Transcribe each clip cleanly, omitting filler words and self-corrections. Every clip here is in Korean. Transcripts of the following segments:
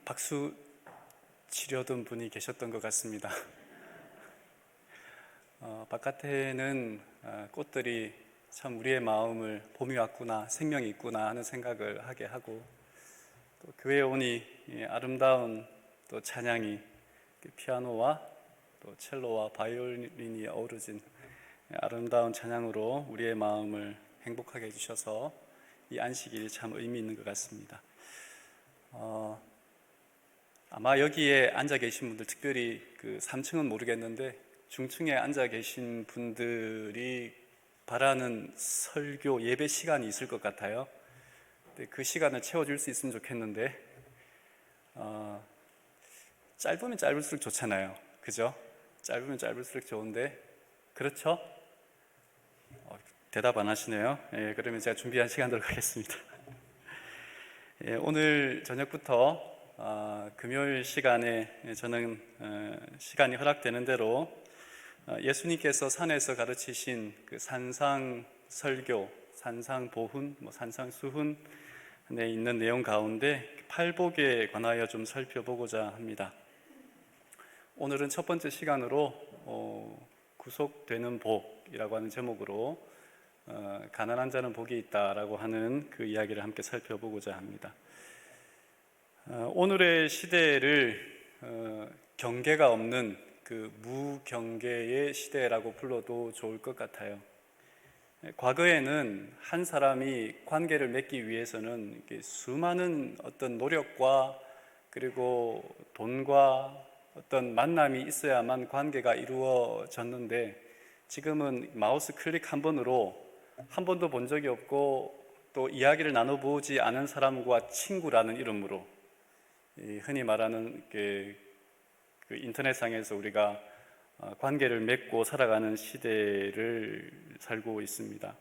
박수 치려던 분이 계셨던 것 같습니다. 바깥에는 꽃들이 참 우리의 마음을 봄이 왔구나, 생명이 있구나 하는 생각을 하게 하고, 또 교회에 오니 아름다운 또 찬양이 피아노와 또 첼로와 바이올린이 어우러진 아름다운 찬양으로 우리의 마음을 행복하게 해주셔서 이 안식일이 참 의미 있는 것 같습니다. 아마 여기에 앉아 계신 분들, 특별히 그 3층은 모르겠는데 중층에 앉아 계신 분들이 바라는 설교 예배 시간이 있을 것 같아요. 그 시간을 채워줄 수 있으면 좋겠는데 짧으면 짧을수록 좋잖아요, 그죠? 짧으면 짧을수록 좋은데 그렇죠? 대답 안 하시네요. 그러면 제가 준비한 시간대로 가겠습니다. 오늘 저녁부터 금요일 시간에 저는 시간이 허락되는 대로 예수님께서 산에서 가르치신 그 산상설교, 산상보훈, 산상수훈에 있는 내용 가운데 팔복에 관하여 좀 살펴보고자 합니다. 오늘은 첫 번째 시간으로 구속되는 복이라고 하는 제목으로 가난한 자는 복이 있다라고 하는 그 이야기를 함께 살펴보고자 합니다. 오늘의 시대를 경계가 없는 그 무경계의 시대라고 불러도 좋을 것 같아요. 과거에는 한 사람이 관계를 맺기 위해서는 수많은 어떤 노력과 그리고 돈과 어떤 만남이 있어야만 관계가 이루어졌는데, 지금은 마우스 클릭 한 번으로 한 번도 본 적이 없고 또 이야기를 나눠보지 않은 사람과 친구라는 이름으로 흔히 말하는 그 인터넷상에서 우리가 관계를 맺고 살아가는 시대를 살고 있습니다.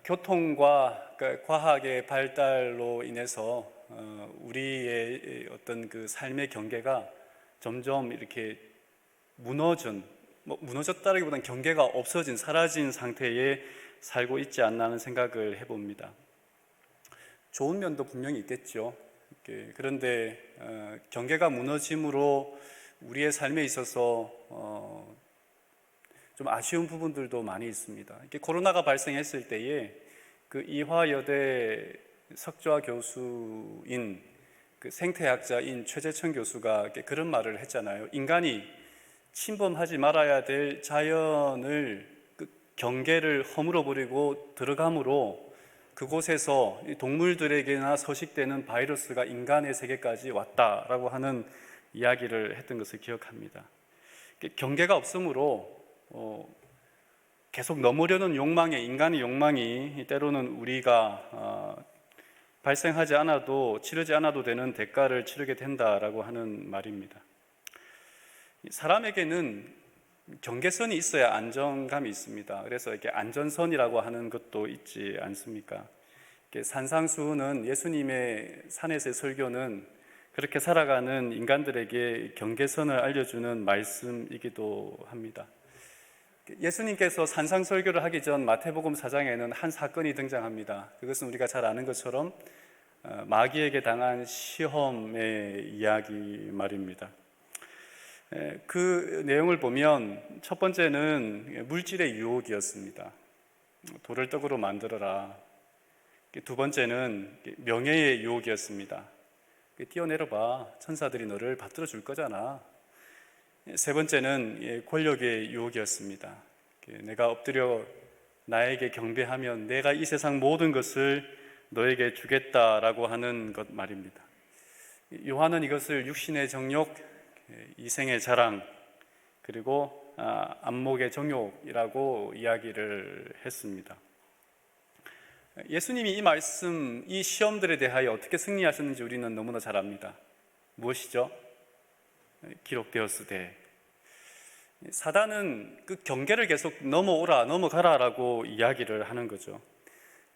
교통과 과학의 발달로 인해서 우리의 어떤 그 삶의 경계가 점점 이렇게 무너졌다기보다는 경계가 없어진, 사라진 상태에 살고 있지 않나 하는 생각을 해봅니다. 좋은 면도 분명히 있겠죠. 그런데 경계가 무너짐으로 우리의 삶에 있어서 좀 아쉬운 부분들도 많이 있습니다. 코로나가 발생했을 때에 그 이화여대 석좌 교수인 그 생태학자인 최재천 교수가 그런 말을 했잖아요. 인간이 침범하지 말아야 될 자연을 그 경계를 허물어 버리고 들어감으로 그곳에서 동물들에게나 서식되는 바이러스가 인간의 세계까지 왔다라고 하는 이야기를 했던 것을 기억합니다. 경계가 없으므로 계속 넘으려는 욕망의, 인간의 욕망이 때로는 우리가 발생하지 않아도, 치르지 않아도 되는 대가를 치르게 된다라고 하는 말입니다. 사람에게는 경계선이 있어야 안정감이 있습니다. 그래서 이렇게 안전선이라고 하는 것도 있지 않습니까? 산상수훈은, 예수님의 산에서의 설교는 그렇게 살아가는 인간들에게 경계선을 알려주는 말씀이기도 합니다. 예수님께서 산상설교를 하기 전 마태복음 4장에는 한 사건이 등장합니다. 그것은 우리가 잘 아는 것처럼 마귀에게 당한 시험의 이야기 말입니다. 그 내용을 보면 첫 번째는 물질의 유혹이었습니다. 돌을 떡으로 만들어라. 두 번째는 명예의 유혹이었습니다. 뛰어내려봐, 천사들이 너를 받들어 줄 거잖아. 세 번째는 권력의 유혹이었습니다. 내가 엎드려 나에게 경배하면 내가 이 세상 모든 것을 너에게 주겠다라고 하는 것 말입니다. 요한은 이것을 육신의 정욕, 이생의 자랑, 그리고 안목의 정욕이라고 이야기를 했습니다. 예수님이 이 말씀, 이 시험들에 대하여 어떻게 승리하셨는지 우리는 너무나 잘 압니다. 무엇이죠? 기록되었으되. 사단은 그 경계를 계속 넘어오라, 넘어가라라고 이야기를 하는 거죠.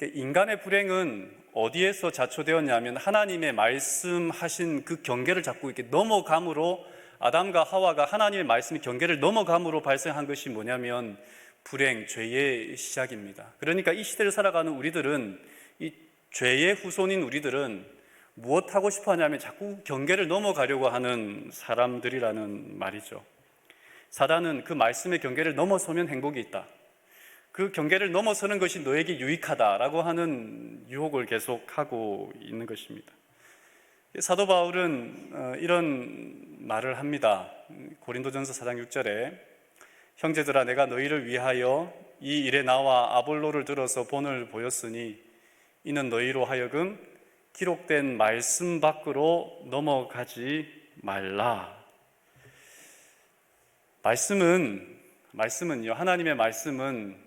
인간의 불행은 어디에서 자초되었냐면 하나님의 말씀하신 그 경계를 자꾸 이렇게 넘어감으로, 아담과 하와가 하나님의 말씀의 경계를 넘어감으로 발생한 것이 뭐냐면 불행, 죄의 시작입니다. 그러니까 이 시대를 살아가는 우리들은, 이 죄의 후손인 우리들은 무엇 하고 싶어 하냐면 자꾸 경계를 넘어가려고 하는 사람들이라는 말이죠. 사단은 그 말씀의 경계를 넘어서면 행복이 있다, 그 경계를 넘어서는 것이 너에게 유익하다라고 하는 유혹을 계속하고 있는 것입니다. 사도 바울은 이런 말을 합니다. 고린도전서 4장 6절에 형제들아, 내가 너희를 위하여 이 일에 나와 아볼로를 들어서 본을 보였으니 이는 너희로 하여금 기록된 말씀 밖으로 넘어가지 말라. 말씀은요, 하나님의 말씀은,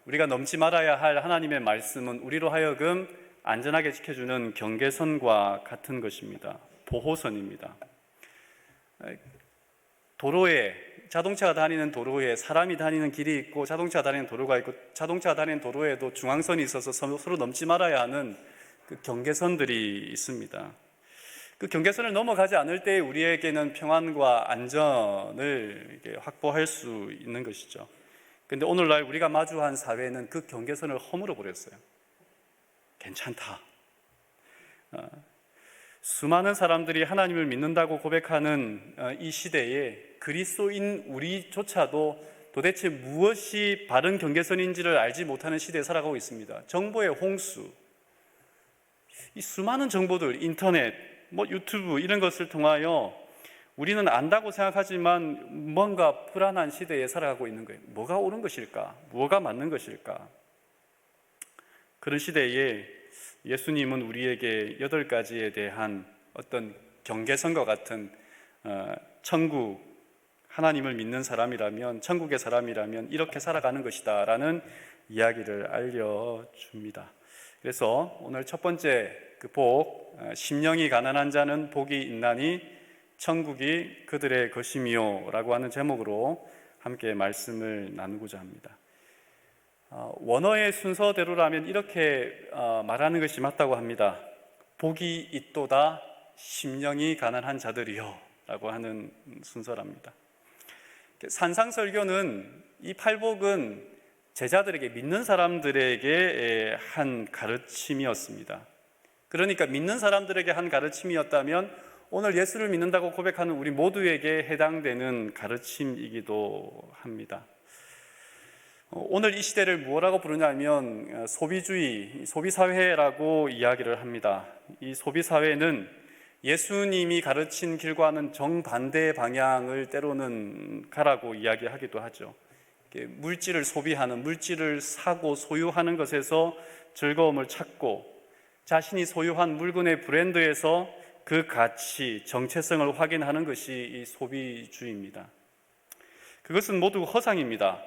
우리가 넘지 말아야 할 하나님의 말씀은 우리로 하여금 안전하게 지켜주는 경계선과 같은 것입니다. 보호선입니다. 도로에, 자동차가 다니는 도로에 사람이 다니는 길이 있고 자동차가 다니는 도로가 있고, 자동차가 다니는 도로에도 중앙선이 있어서 서로 넘지 말아야 하는 그 경계선들이 있습니다. 그 경계선을 넘어가지 않을 때 우리에게는 평안과 안전을 확보할 수 있는 것이죠. 그런데 오늘날 우리가 마주한 사회는 그 경계선을 허물어 버렸어요. 괜찮다. 수많은 사람들이 하나님을 믿는다고 고백하는 이 시대에 그리스도인 우리조차도 도대체 무엇이 바른 경계선인지를 알지 못하는 시대에 살아가고 있습니다. 정보의 홍수, 이 수많은 정보들, 인터넷, 유튜브 이런 것을 통하여 우리는 안다고 생각하지만 뭔가 불안한 시대에 살아가고 있는 거예요. 뭐가 옳은 것일까? 뭐가 맞는 것일까? 그런 시대에 예수님은 우리에게 8가지에 대한 어떤 경계선과 같은 천국, 하나님을 믿는 사람이라면, 천국의 사람이라면 이렇게 살아가는 것이다 라는 이야기를 알려줍니다. 그래서 오늘 첫 번째 그 복, 심령이 가난한 자는 복이 있나니 천국이 그들의 것이미요 라고 하는 제목으로 함께 말씀을 나누고자 합니다. 원어의 순서대로라면 이렇게 말하는 것이 맞다고 합니다. 복이 있도다 심령이 가난한 자들이요 라고 하는 순서랍니다. 산상설교는, 이 팔복은 제자들에게, 믿는 사람들에게 한 가르침이었습니다. 그러니까 믿는 사람들에게 한 가르침이었다면 오늘 예수를 믿는다고 고백하는 우리 모두에게 해당되는 가르침이기도 합니다. 오늘 이 시대를 뭐라고 부르냐면 소비주의, 소비사회라고 이야기를 합니다. 이 소비사회는 예수님이 가르친 길과는 정반대의 방향을 때로는 가라고 이야기하기도 하죠. 물질을 소비하는, 물질을 사고 소유하는 것에서 즐거움을 찾고 자신이 소유한 물건의 브랜드에서 그 가치, 정체성을 확인하는 것이 이 소비주의입니다. 그것은 모두 허상입니다.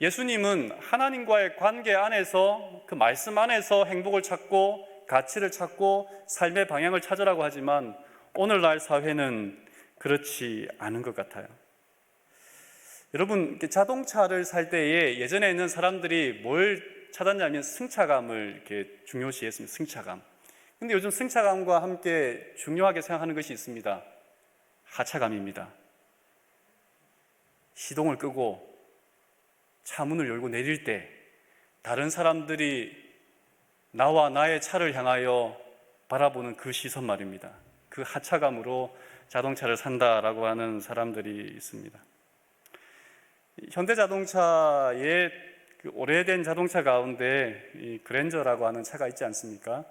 예수님은 하나님과의 관계 안에서, 그 말씀 안에서 행복을 찾고 가치를 찾고 삶의 방향을 찾으라고 하지만 오늘날 사회는 그렇지 않은 것 같아요. 여러분, 자동차를 살 때에 예전에는 사람들이 뭘 찾았냐면 승차감을 이렇게 중요시했습니다. 승차감. 근데 요즘 승차감과 함께 중요하게 생각하는 것이 있습니다. 하차감입니다. 시동을 끄고 차 문을 열고 내릴 때 다른 사람들이 나와 나의 차를 향하여 바라보는 그 시선 말입니다. 그 하차감으로 자동차를 산다라고 하는 사람들이 있습니다. 현대자동차의 그 오래된 자동차 가운데 이 그랜저라고 하는 차가 있지 않습니까?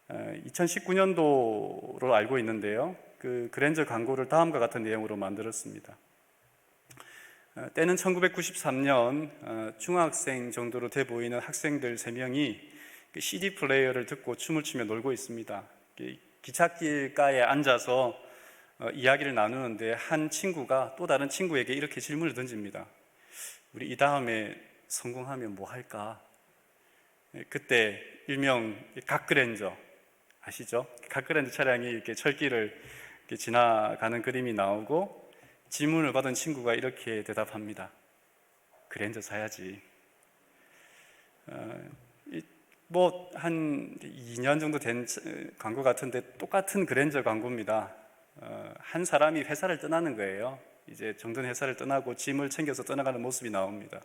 2019년도로 알고 있는데요. 그 그랜저 광고를 다음과 같은 내용으로 만들었습니다. 때는 1993년 중학생 정도로 돼 보이는 학생들 3명이 CD 플레이어를 듣고 춤을 추며 놀고 있습니다. 기찻길가에 앉아서 이야기를 나누는데 한 친구가 또 다른 친구에게 이렇게 질문을 던집니다. 우리 이 다음에 성공하면 뭐 할까? 그때 일명 갓그랜저 아시죠? 갓그랜저 차량이 이렇게 철길을 이렇게 지나가는 그림이 나오고 질문을 받은 친구가 이렇게 대답합니다. 그랜저 사야지. 한 2년 정도 된 광고 같은데 똑같은 그랜저 광고입니다. 한 사람이 회사를 떠나는 거예요. 이제 정든 회사를 떠나고 짐을 챙겨서 떠나가는 모습이 나옵니다.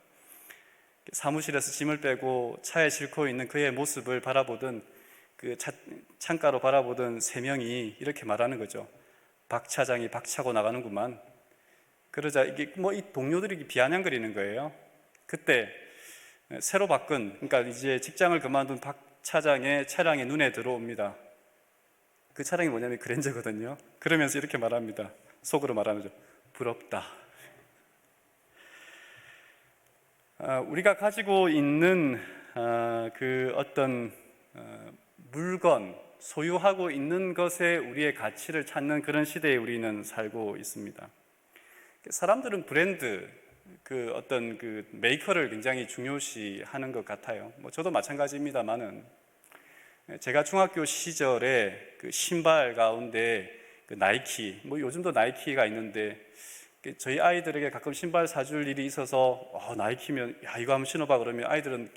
사무실에서 짐을 빼고 차에 싣고 있는 그의 모습을 바라보던 그 창가로 바라보던 세 명이 이렇게 말하는 거죠. 박 차장이 박차고 나가는구만. 그러자 이게 뭐 이 동료들이 비아냥거리는 거예요. 그때 새로 바꾼, 그러니까 이제 직장을 그만둔 박 차장의 차량이 눈에 들어옵니다. 그 차량이 뭐냐면 그랜저거든요. 그러면서 이렇게 말합니다. 속으로 말하는 거죠. 부럽다. 우리가 가지고 있는 그 어떤 물건, 소유하고 있는 것에 우리의 가치를 찾는 그런 시대에 우리는 살고 있습니다. 사람들은 브랜드, 그 어떤 그 메이커를 굉장히 중요시하는 것 같아요. 뭐 저도 마찬가지입니다만은 제가 중학교 시절에 그 신발 가운데 그 나이키, 뭐 요즘도 나이키가 있는데 저희 아이들에게 가끔 신발 사줄 일이 있어서 나이키면 야 이거 한번 신어봐 그러면 아이들은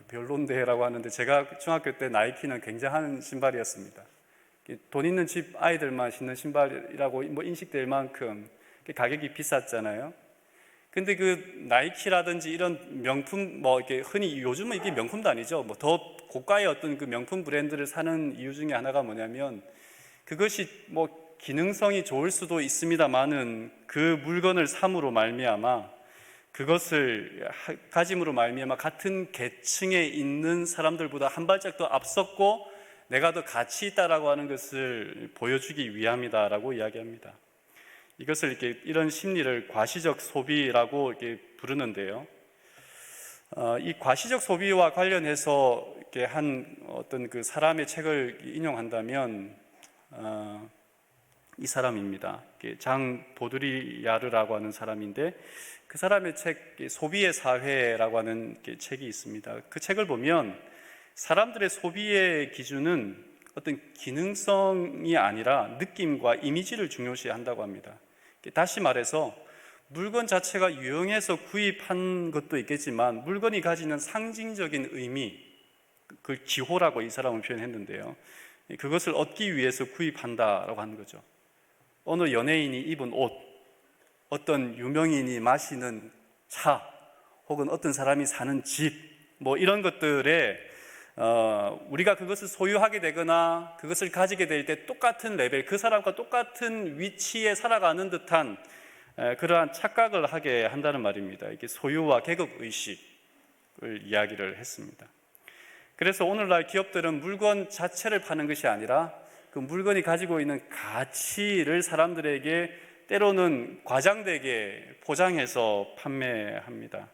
별론데 라고 하는데 제가 중학교 때 나이키는 굉장한 신발이었습니다. 돈 있는 집 아이들만 신는 신발이라고 뭐 인식될 만큼 가격이 비쌌잖아요. 근데 그 나이키라든지 이런 명품 뭐 이렇게 흔히 요즘은 이게 명품도 아니죠. 뭐 더 고가의 어떤 그 명품 브랜드를 사는 이유 중에 하나가 뭐냐면 그것이 뭐 기능성이 좋을 수도 있습니다만은 그 물건을 삼으로 말미암아 그것을 가짐으로 말미암아 같은 계층에 있는 사람들보다 한 발짝 더 앞섰고 내가 더 가치 있다라고 하는 것을 보여주기 위함이다라고 이야기합니다. 이것을 이렇게 이런 심리를 과시적 소비라고 이렇게 부르는데요. 이 과시적 소비와 관련해서 이렇게 한 어떤 그 사람의 책을 인용한다면 이 사람입니다. 장 보드리야르라고 하는 사람인데 그 사람의 책 소비의 사회라고 하는 책이 있습니다. 그 책을 보면 사람들의 소비의 기준은 어떤 기능성이 아니라 느낌과 이미지를 중요시한다고 합니다. 다시 말해서 물건 자체가 유용해서 구입한 것도 있겠지만 물건이 가지는 상징적인 의미, 그걸 기호라고 이 사람은 표현했는데요. 그것을 얻기 위해서 구입한다라고 하는 거죠. 어느 연예인이 입은 옷, 어떤 유명인이 마시는 차, 혹은 어떤 사람이 사는 집, 뭐 이런 것들에 우리가 그것을 소유하게 되거나 그것을 가지게 될 때 똑같은 레벨, 그 사람과 똑같은 위치에 살아가는 듯한 그러한 착각을 하게 한다는 말입니다. 이게 소유와 계급의식을 이야기를 했습니다. 그래서 오늘날 기업들은 물건 자체를 파는 것이 아니라 그 물건이 가지고 있는 가치를 사람들에게 때로는 과장되게 포장해서 판매합니다.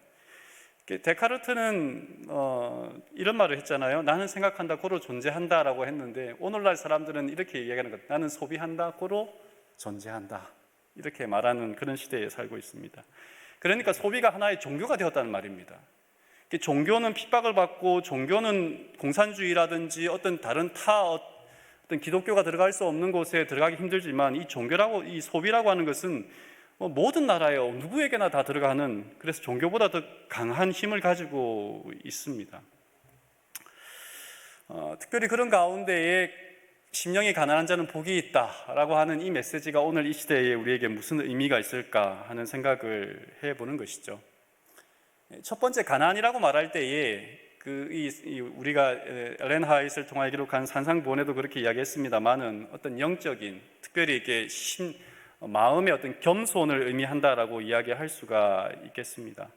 데카르트는 이런 말을 했잖아요. 나는 생각한다, 고로 존재한다 라고 했는데 오늘날 사람들은 이렇게 이야기하는 것, 나는 소비한다, 고로 존재한다, 이렇게 말하는 그런 시대에 살고 있습니다. 그러니까 소비가 하나의 종교가 되었다는 말입니다. 종교는 핍박을 받고 종교는 공산주의라든지 어떤 다른 어떤 기독교가 들어갈 수 없는 곳에 들어가기 힘들지만 이 종교라고, 이 소비라고 하는 것은 모든 나라에 누구에게나 다 들어가는, 그래서 종교보다 더 강한 힘을 가지고 있습니다. 특별히 그런 가운데에 심령이 가난한 자는 복이 있다라고 하는 이 메시지가 오늘 이 시대에 우리에게 무슨 의미가 있을까 하는 생각을 해보는 것이죠. 첫 번째, 가난이라고 말할 때에 우리가 엘렌 화이트를 통해 기록한 산상보원에도 그렇게 이야기했습니다만은 어떤 영적인, 특별히 이렇게 마음의 어떤 겸손을 의미한다라고 이야기할 수가 있겠습니다.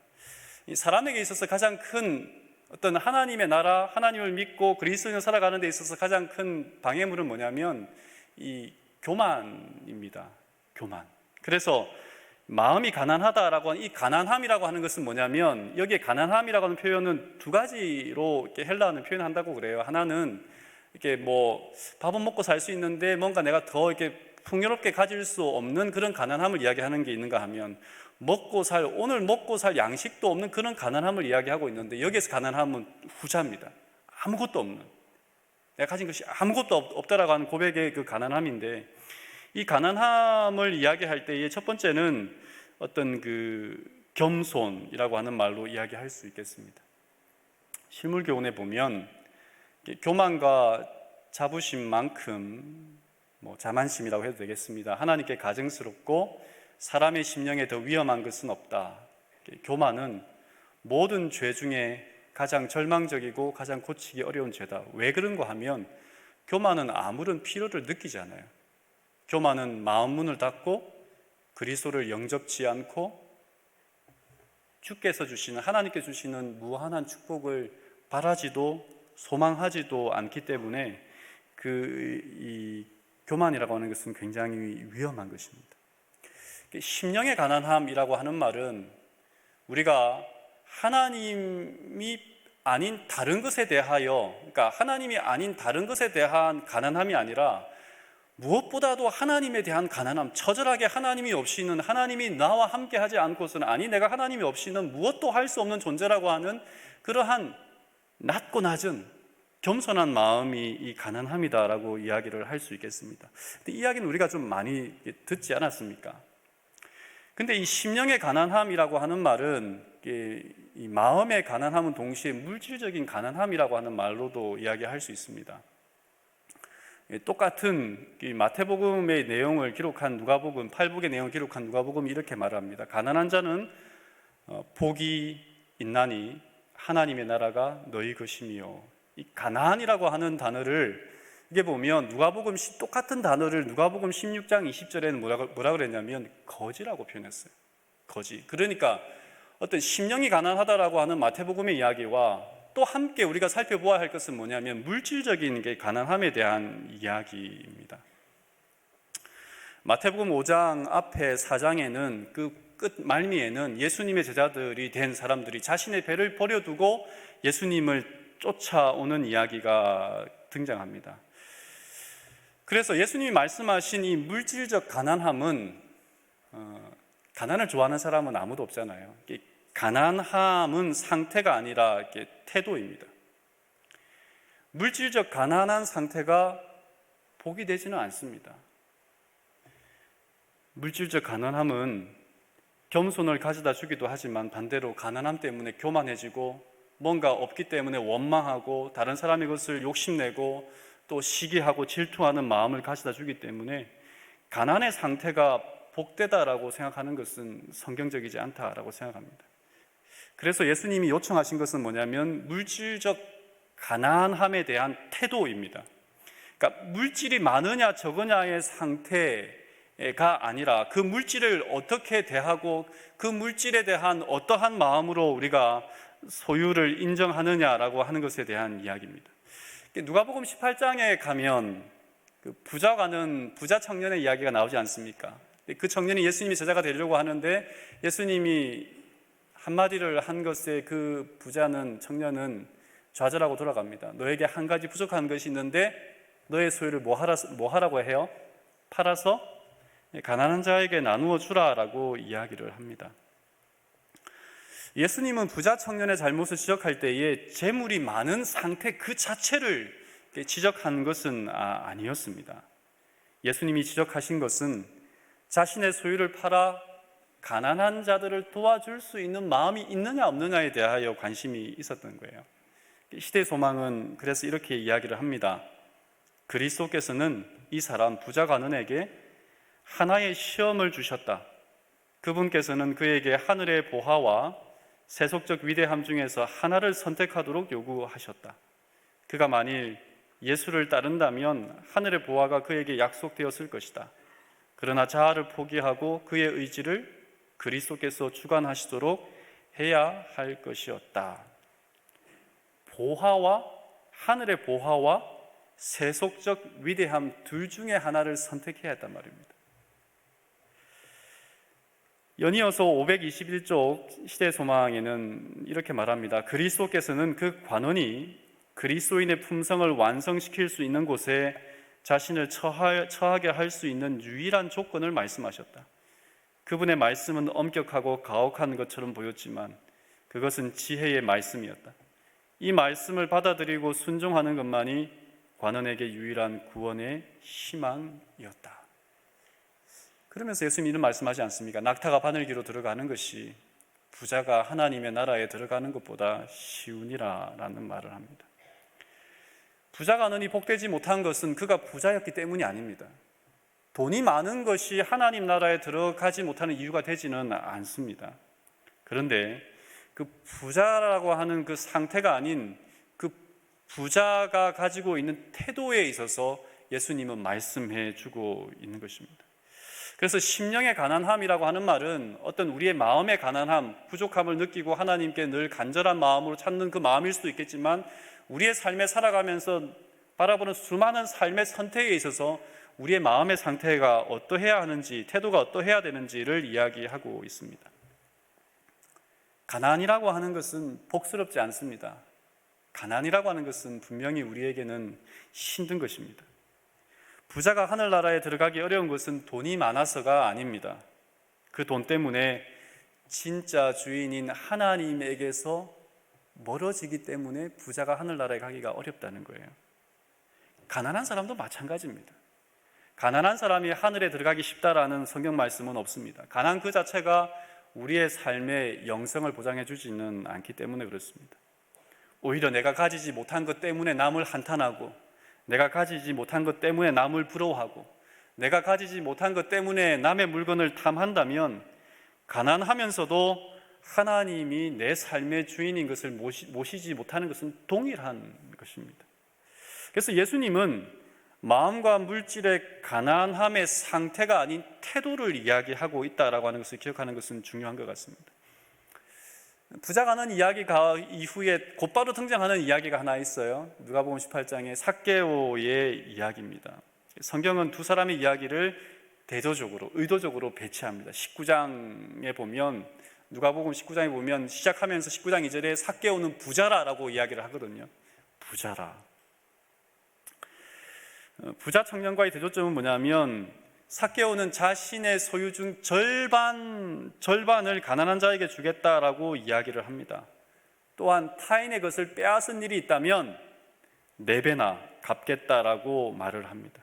이 사람에게 있어서 가장 큰 어떤 하나님의 나라, 하나님을 믿고 그리스도인으로 살아가는 데 있어서 가장 큰 방해물은 뭐냐면 이 교만입니다. 교만. 그래서 마음이 가난하다라고 하는 이 가난함이라고 하는 것은 뭐냐면 여기에 가난함이라고 하는 표현은 두 가지로 이렇게 헬라어는 표현한다고 그래요. 하나는 이렇게 뭐 밥은 먹고 살 수 있는데 뭔가 내가 더 이렇게 풍요롭게 가질 수 없는 그런 가난함을 이야기하는 게 있는가 하면 오늘 먹고 살 양식도 없는 그런 가난함을 이야기하고 있는데 여기에서 가난함은 후자입니다. 아무것도 없는, 내가 가진 것이 아무것도 없다라고 하는 고백의 그 가난함인데 이 가난함을 이야기할 때의 첫 번째는 어떤 그 겸손이라고 하는 말로 이야기할 수 있겠습니다. 실물교훈에 보면 교만과 자부심만큼 자만심이라고 해도 되겠습니다. 하나님께 가증스럽고 사람의 심령에 더 위험한 것은 없다. 교만은 모든 죄 중에 가장 절망적이고 가장 고치기 어려운 죄다. 왜 그런가 하면 교만은 아무런 필요를 느끼지 않아요. 교만은 마음 문을 닫고 그리스도를 영접치 않고 주께서 주시는, 하나님께 주시는 무한한 축복을 바라지도 소망하지도 않기 때문에 이 교만이라고 하는 것은 굉장히 위험한 것입니다. 심령의 가난함이라고 하는 말은 우리가 하나님이 아닌 다른 것에 대하여, 그러니까 하나님이 아닌 다른 것에 대한 가난함이 아니라 무엇보다도 하나님에 대한 가난함, 처절하게 하나님이 없이는, 하나님이 나와 함께 하지 않고서는, 아니 내가 하나님이 없이는 무엇도 할 수 없는 존재라고 하는 그러한 낮고 낮은 겸손한 마음이 이 가난함이다라고 이야기를 할 수 있겠습니다. 근데 이 이야기는 우리가 좀 많이 듣지 않았습니까? 근데 이 심령의 가난함이라고 하는 말은 이 마음의 가난함은 동시에 물질적인 가난함이라고 하는 말로도 이야기할 수 있습니다. 똑같은 이 마태복음의 내용을 기록한 누가복음, 팔복의 내용을 기록한 누가복음이 이렇게 말합니다. 가난한 자는 복이 있나니 하나님의 나라가 너희 것이며. 이 가난이라고 하는 단어를 이게 보면 누가복음 똑같은 단어를 누가복음 16장 20절에는 뭐라 그랬냐면 거지라고 표현했어요. 거지. 그러니까 어떤 심령이 가난하다라고 하는 마태복음의 이야기와 또 함께 우리가 살펴보아야 할 것은 뭐냐면 물질적인 게 가난함에 대한 이야기입니다. 마태복음 5장 앞에 4장에는 그 끝 말미에는 예수님의 제자들이 된 사람들이 자신의 배를 버려두고 예수님을 쫓아오는 이야기가 등장합니다. 그래서 예수님이 말씀하신 이 물질적 가난함은 가난을 좋아하는 사람은 아무도 없잖아요. 가난함은 상태가 아니라 태도입니다. 물질적 가난한 상태가 복이 되지는 않습니다. 물질적 가난함은 겸손을 가져다 주기도 하지만 반대로 가난함 때문에 교만해지고 뭔가 없기 때문에 원망하고 다른 사람의 것을 욕심내고 또 시기하고 질투하는 마음을 가져다 주기 때문에 가난의 상태가 복되다라고 생각하는 것은 성경적이지 않다라고 생각합니다. 그래서 예수님이 요청하신 것은 뭐냐면 물질적 가난함에 대한 태도입니다. 그러니까 물질이 많으냐 적으냐의 상태가 아니라 그 물질을 어떻게 대하고 그 물질에 대한 어떠한 마음으로 우리가 소유를 인정하느냐라고 하는 것에 대한 이야기입니다. 누가복음 18장에 가면 그 부자 청년의 이야기가 나오지 않습니까? 그 청년이 예수님이 제자가 되려고 하는데 예수님이 한마디를 한 것에 그 청년은 좌절하고 돌아갑니다. 너에게 한 가지 부족한 것이 있는데 너의 소유를 뭐 하라고 해요? 팔아서 가난한 자에게 나누어 주라라고 이야기를 합니다. 예수님은 부자 청년의 잘못을 지적할 때에 재물이 많은 상태 그 자체를 지적한 것은 아니었습니다. 예수님이 지적하신 것은 자신의 소유를 팔아 가난한 자들을 도와줄 수 있는 마음이 있느냐 없느냐에 대하여 관심이 있었던 거예요. 시대 소망은 그래서 이렇게 이야기를 합니다. 그리스도께서는 이 사람 부자 가난에게 하나의 시험을 주셨다. 그분께서는 그에게 하늘의 보화와 세속적 위대함 중에서 하나를 선택하도록 요구하셨다. 그가 만일 예수를 따른다면 하늘의 보화가 그에게 약속되었을 것이다. 그러나 자아를 포기하고 그의 의지를 그리스도께서 주관하시도록 해야 할 것이었다. 하늘의 보화와 세속적 위대함 둘 중에 하나를 선택해야 했단 말입니다. 연이어서 521쪽 시대 소망에는 이렇게 말합니다. 그리스도께서는 그 관원이 그리스도인의 품성을 완성시킬 수 있는 곳에 자신을 처하게 할 수 있는 유일한 조건을 말씀하셨다. 그분의 말씀은 엄격하고 가혹한 것처럼 보였지만 그것은 지혜의 말씀이었다. 이 말씀을 받아들이고 순종하는 것만이 관원에게 유일한 구원의 희망이었다. 그러면서 예수님이 이런 말씀하지 않습니까? 낙타가 바늘기로 들어가는 것이 부자가 하나님의 나라에 들어가는 것보다 쉬우니라라는 말을 합니다. 부자 가난이 복되지 못한 것은 그가 부자였기 때문이 아닙니다. 돈이 많은 것이 하나님 나라에 들어가지 못하는 이유가 되지는 않습니다. 그런데 그 그 부자라고 하는 그 상태가 아닌 그 부자가 가지고 있는 태도에 있어서 예수님은 말씀해 주고 있는 것입니다. 그래서 심령의 가난함이라고 하는 말은 어떤 우리의 마음의 가난함, 부족함을 느끼고 하나님께 늘 간절한 마음으로 찾는 그 마음일 수도 있겠지만, 우리의 삶에 살아가면서 바라보는 수많은 삶의 선택에 있어서 우리의 마음의 상태가 어떠해야 하는지, 태도가 어떠해야 되는지를 이야기하고 있습니다. 가난이라고 하는 것은 복스럽지 않습니다. 가난이라고 하는 것은 분명히 우리에게는 힘든 것입니다. 부자가 하늘나라에 들어가기 어려운 것은 돈이 많아서가 아닙니다. 그 돈 때문에 진짜 주인인 하나님에게서 멀어지기 때문에 부자가 하늘나라에 가기가 어렵다는 거예요. 가난한 사람도 마찬가지입니다. 가난한 사람이 하늘에 들어가기 쉽다라는 성경 말씀은 없습니다. 가난 그 자체가 우리의 삶의 영성을 보장해 주지는 않기 때문에 그렇습니다. 오히려 내가 가지지 못한 것 때문에 남을 한탄하고, 내가 가지지 못한 것 때문에 남을 부러워하고, 내가 가지지 못한 것 때문에 남의 물건을 탐한다면 가난하면서도 하나님이 내 삶의 주인인 것을 모시지 못하는 것은 동일한 것입니다. 그래서 예수님은 마음과 물질의 가난함의 상태가 아닌 태도를 이야기하고 있다라고 하는 것을 기억하는 것은 중요한 것 같습니다. 부자가 하는 이야기가 이후에 곧바로 등장하는 이야기가 하나 있어요. 누가복음 18장의 삭개오의 이야기입니다. 성경은 두 사람의 이야기를 대조적으로, 의도적으로 배치합니다. 19장에 보면, 누가복음 19장에 보면 시작하면서 19장 2절에 삭개오는 부자라라고 이야기를 하거든요. 부자라. 부자 청년과의 대조점은 뭐냐면, 삭개오는 자신의 소유 중 절반을 가난한 자에게 주겠다라고 이야기를 합니다. 또한 타인의 것을 빼앗은 일이 있다면 4배나 갚겠다라고 말을 합니다.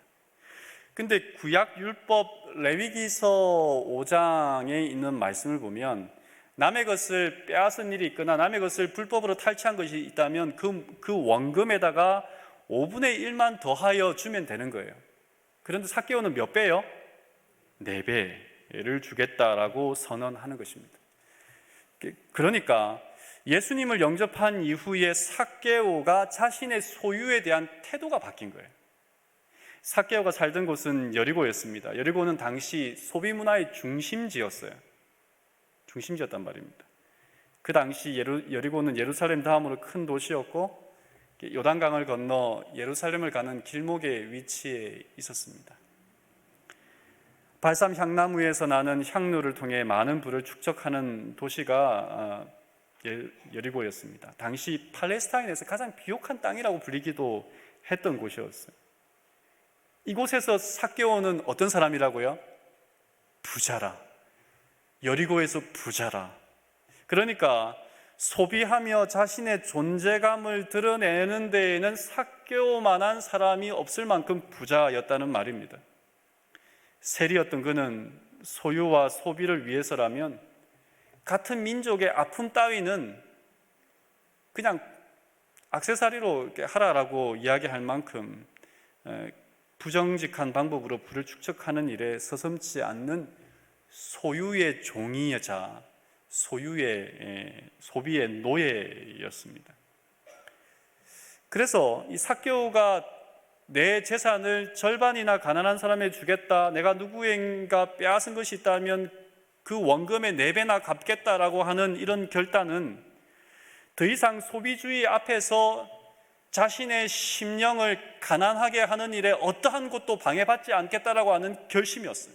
근데 구약 율법 레위기서 5장에 있는 말씀을 보면, 남의 것을 빼앗은 일이 있거나 남의 것을 불법으로 탈취한 것이 있다면 그 원금에다가 5분의 1만 더하여 주면 되는 거예요. 그런데 삭개오는 몇 배요? 4배를 주겠다라고 선언하는 것입니다. 그러니까 예수님을 영접한 이후에 삭개오가 자신의 소유에 대한 태도가 바뀐 거예요. 삭개오가 살던 곳은 여리고였습니다. 여리고는 당시 소비 문화의 중심지였어요. 중심지였단 말입니다. 그 당시 여리고는 예루살렘 다음으로 큰 도시였고, 요단강을 건너 예루살렘을 가는 길목에 위치해 있었습니다. 발삼 향나무에서 나는 향료를 통해 많은 부를 축적하는 도시가 여리고였습니다. 당시 팔레스타인에서 가장 비옥한 땅이라고 불리기도 했던 곳이었어요. 이곳에서 삭개오는 어떤 사람이라고요? 부자라. 여리고에서 부자라. 그러니까 소비하며 자신의 존재감을 드러내는 데에는 삭개오만한 사람이 없을 만큼 부자였다는 말입니다. 세리였던 그는 소유와 소비를 위해서라면 같은 민족의 아픔 따위는 그냥 액세서리로 이렇게 하라라고 이야기할 만큼 부정직한 방법으로 부를 축적하는 일에 서슴지 않는 소유의 종이여자 소비의 노예였습니다. 그래서 이 삭개오가 내 재산을 절반이나 가난한 사람에게 주겠다, 내가 누구인가 빼앗은 것이 있다면 그 원금의 4배나 갚겠다라고 하는 이런 결단은 더 이상 소비주의 앞에서 자신의 심령을 가난하게 하는 일에 어떠한 것도 방해받지 않겠다라고 하는 결심이었어요.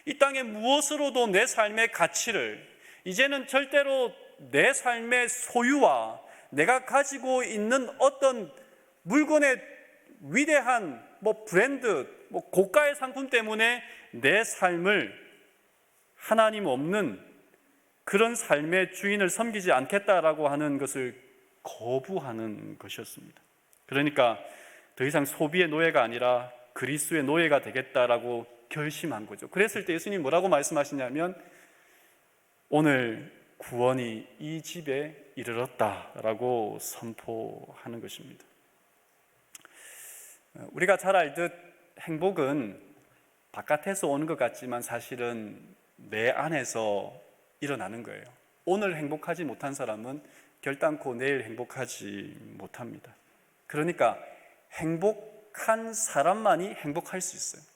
이 땅에 무엇으로도 내 삶의 가치를, 이제는 절대로 내 삶의 소유와 내가 가지고 있는 어떤 물건의 위대한 브랜드, 고가의 상품 때문에 내 삶을 하나님 없는 그런 삶의 주인을 섬기지 않겠다라고 하는 것을 거부하는 것이었습니다. 그러니까 더 이상 소비의 노예가 아니라 그리스도의 노예가 되겠다라고 결심한 거죠. 그랬을 때 예수님이 뭐라고 말씀하시냐면, 오늘 구원이 이 집에 이르렀다라고 선포하는 것입니다. 우리가 잘 알듯 행복은 바깥에서 오는 것 같지만 사실은 내 안에서 일어나는 거예요. 오늘 행복하지 못한 사람은 결단코 내일 행복하지 못합니다. 그러니까 행복한 사람만이 행복할 수 있어요.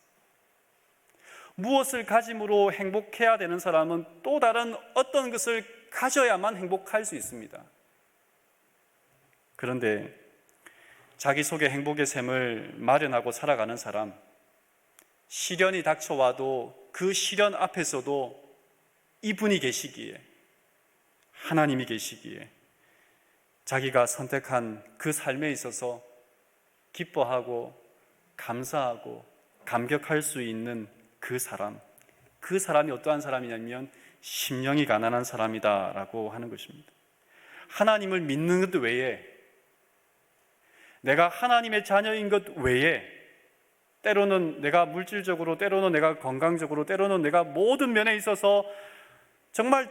무엇을 가짐으로 행복해야 되는 사람은 또 다른 어떤 것을 가져야만 행복할 수 있습니다. 그런데 자기 속에 행복의 셈을 마련하고 살아가는 사람, 시련이 닥쳐와도 그 시련 앞에서도 이분이 계시기에, 하나님이 계시기에 자기가 선택한 그 삶에 있어서 기뻐하고 감사하고 감격할 수 있는 그 사람이 어떠한 사람이냐면 심령이 가난한 사람이다라고 하는 것입니다. 하나님을 믿는 것 외에, 내가 하나님의 자녀인 것 외에, 때로는 내가 물질적으로, 때로는 내가 건강적으로, 때로는 내가 모든 면에 있어서 정말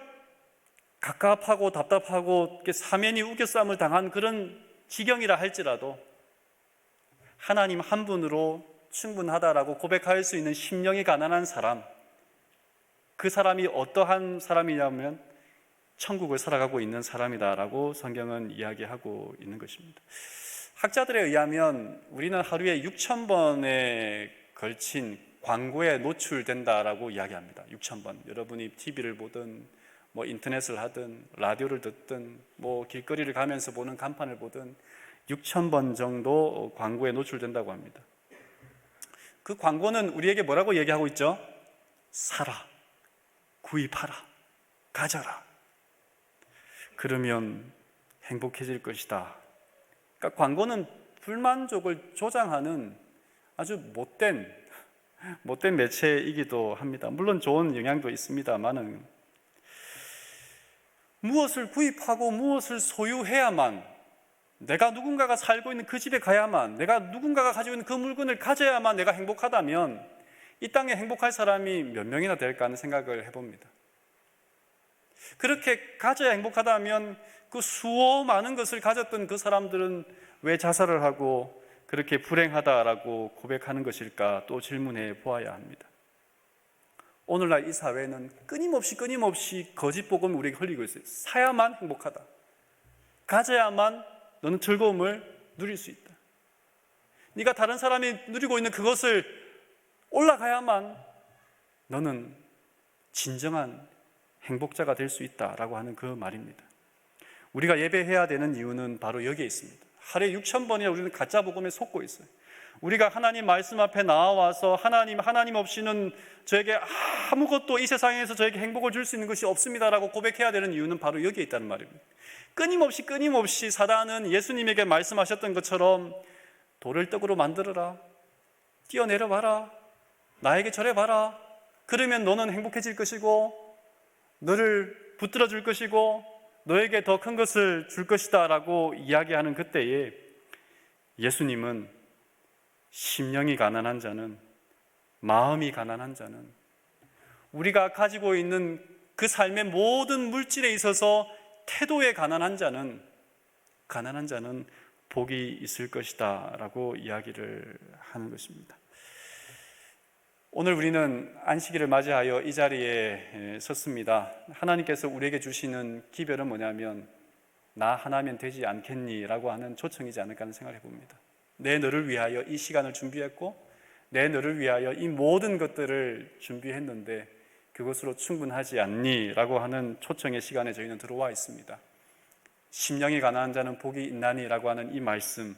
갑갑하고 답답하고 사면이 우겨싸움을 당한 그런 지경이라 할지라도 하나님 한 분으로 충분하다라고 고백할 수 있는 심령이 가난한 사람, 그 사람이 어떠한 사람이냐면 천국을 살아가고 있는 사람이다라고 성경은 이야기하고 있는 것입니다. 학자들에 의하면 우리는 하루에 6,000번에 걸친 광고에 노출된다라고 이야기합니다. 6,000번. 여러분이 TV를 보든 인터넷을 하든 라디오를 듣든 길거리를 가면서 보는 간판을 보든 6,000번 정도 광고에 노출된다고 합니다. 그 광고는 우리에게 뭐라고 얘기하고 있죠? 사라, 구입하라, 가져라. 그러면 행복해질 것이다. 그러니까 광고는 불만족을 조장하는 아주 못된 매체이기도 합니다. 물론 좋은 영향도 있습니다만은, 무엇을 구입하고 무엇을 소유해야만, 내가 누군가가 살고 있는 그 집에 가야만, 내가 누군가가 가지고 있는 그 물건을 가져야만 내가 행복하다면 이 땅에 행복할 사람이 몇 명이나 될까 하는 생각을 해봅니다. 그렇게 가져야 행복하다면 그 수많은 것을 가졌던 그 사람들은 왜 자살을 하고 그렇게 불행하다라고 고백하는 것일까 또 질문해 보아야 합니다. 오늘날 이 사회는 끊임없이 거짓 복음을 우리에게 흘리고 있어요. 사야만 행복하다, 가져야만 너는 즐거움을 누릴 수 있다, 네가 다른 사람이 누리고 있는 그것을 올라가야만 너는 진정한 행복자가 될 수 있다라고 하는 그 말입니다. 우리가 예배해야 되는 이유는 바로 여기에 있습니다. 하루에 6,000번이나 우리는 가짜 복음에 속고 있어요. 우리가 하나님 말씀 앞에 나와서 하나님 없이는 저에게 아무것도 이 세상에서 저에게 행복을 줄 수 있는 것이 없습니다라고 고백해야 되는 이유는 바로 여기에 있다는 말입니다. 끊임없이 사단은 예수님에게 말씀하셨던 것처럼 돌을 떡으로 만들어라, 뛰어내려봐라, 나에게 절해봐라, 그러면 너는 행복해질 것이고 너를 붙들어 줄 것이고 너에게 더 큰 것을 줄 것이다 라고 이야기하는 그때에 예수님은 심령이 가난한 자는, 마음이 가난한 자는, 우리가 가지고 있는 그 삶의 모든 물질에 있어서 태도에 가난한 자는 복이 있을 것이다 라고 이야기를 하는 것입니다. 오늘 우리는 안식일을 맞이하여 이 자리에 섰습니다. 하나님께서 우리에게 주시는 기별은 뭐냐면 나 하나면 되지 않겠니? 라고 하는 초청이지 않을까 하는 생각을 해봅니다. 내 너를 위하여 이 시간을 준비했고 내 너를 위하여 이 모든 것들을 준비했는데 그것으로 충분하지 않니? 라고 하는 초청의 시간에 저희는 들어와 있습니다. 심령이 가난한 자는 복이 있나니? 라고 하는 이 말씀,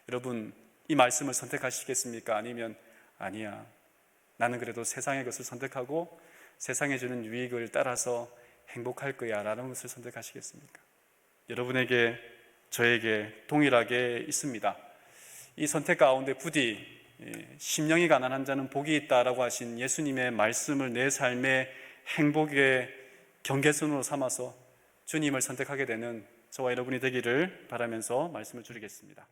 여러분 이 말씀을 선택하시겠습니까? 아니면 아니야, 나는 그래도 세상의 것을 선택하고 세상에 주는 유익을 따라서 행복할 거야 라는 것을 선택하시겠습니까? 여러분에게 저에게 동일하게 있습니다. 이 선택 가운데 부디 심령이 가난한 자는 복이 있다라고 하신 예수님의 말씀을 내 삶의 행복의 경계선으로 삼아서 주님을 선택하게 되는 저와 여러분이 되기를 바라면서 말씀을 드리겠습니다.